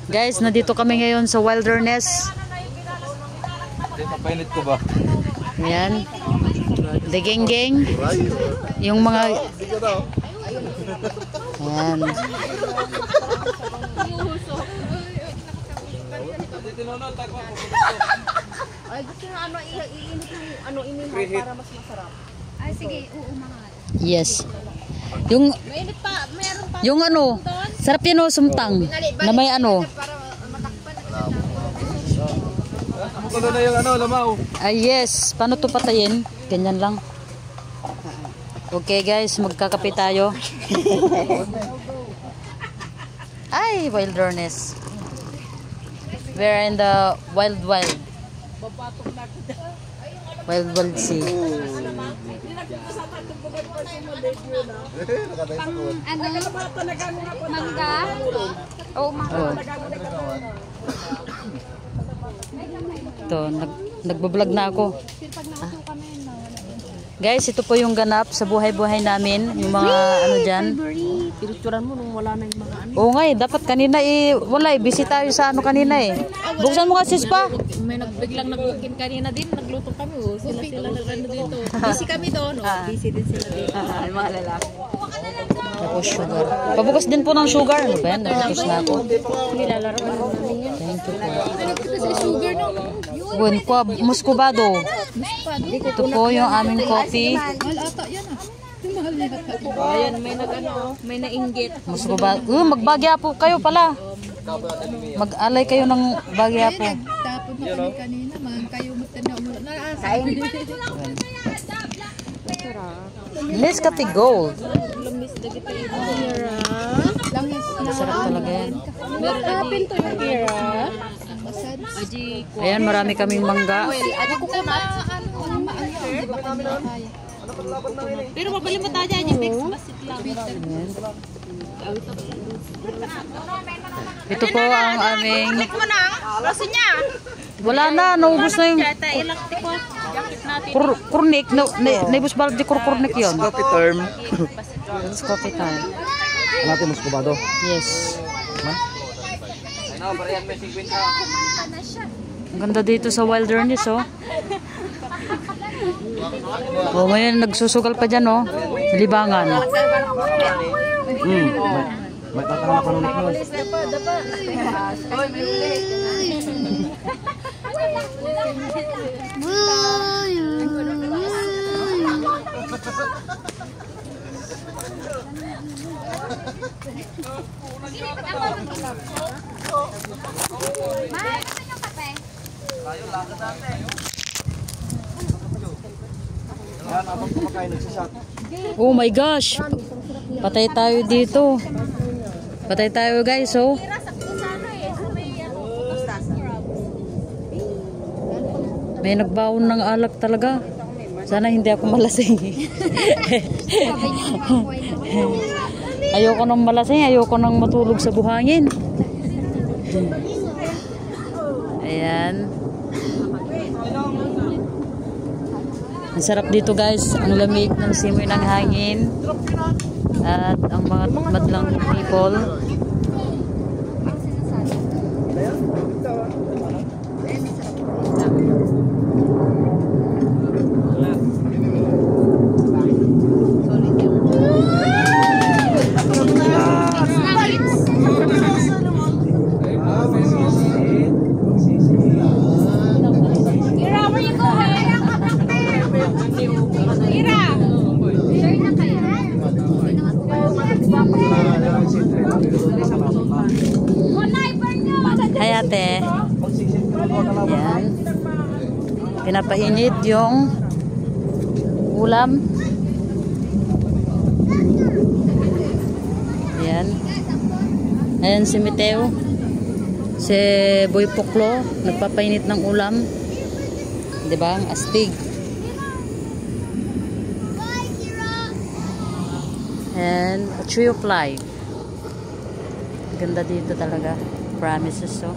Guys, nandito kami ngayon sa wilderness. Papainit ko ba? Ayan. The geng-geng. Yung mga... Ayan. Ay, gusto na iinit ng inihaw para mas masarap. Ay, sige, uumangat. Yes. Yung... Mainit pa, meron pa. Yung ano, sarap yun o, sumtang. Na may ano. Ano na yung ano, lamaw? Ay, yes. Paano to patayin? Ganyan lang. Okay guys, magkakape tayo. Ay, wilderness. We're in the wild. Wild sea. Ano? Mangga? Oh, mangga. Ito, nagbablog na ako. Guys, ito po yung ganap sa buhay-buhay namin. Yung mga ano dyan. Pinicturan mo nung wala na yung mga ano. Oo nga eh, dapat kanina eh, wala eh, busy tayo sa ano kanina eh. Buksan mo kasi pa. May biglang nag-walk-in kanina din, nagluto kami. Oh. Sila nag-ano dito. Busy kami doon. Oh. Busy din sila dito. Ay, mga lalaki. Tapos sugar. Pabukas din po ng sugar. Ano ba yan? Tapos na ako. Nilalaro na namin yan. Thank you po. Kasi sugar no. Buen po, muscubado. Ito po yung aming coffee. Ata yan ah. Ayan, may nag-ano, may nainggit. Muscubado. Magbagya po kayo pala. Mag-alay kayo ng bagya po. Tapos na kami kanina, man kayo magtanaw mo na kain. Miss Kati Gold. Lamis na kita yung Kira. Langis na. Sarap talaga yan. Meron kapin to yung Kira. Ayan, marami kaming mangga. Ano ko na? Pero mabali mo tayo dyan yung next basit lang. Ito po ang aming... Click mo na. Rosin niya. Wala na, naubos na yung Ilang tikot. Jacket natin. kurnik. Naibos balag di kurnik yun. Coffee term. It's coffee time. Natin muscubado. Yes. Ang ganda dito sa wilderness, oh. Oh, may nagsusugal pa dyan, oh. Libangan. May tatang na panunik nun. Oh my gosh. Patay tayo dito. Patay tayo, guys, oh. May nagbaon ng alak talaga. Sana hindi ako malasing. Ayoko nang malasing, ayoko nang matulog sa buhangin. Ayan. Ang sarap dito, guys. Ang lamig ng simoy ng hangin. At ang mga madlang people. Hi ate. Yan. Pinapainit yung ulam. Yan. Ayan si Mateo. Si Boy Poklo. Nagpapainit ng ulam. Diba? Ang astig. And a tree of life. Ganda dito talaga. Promises, so.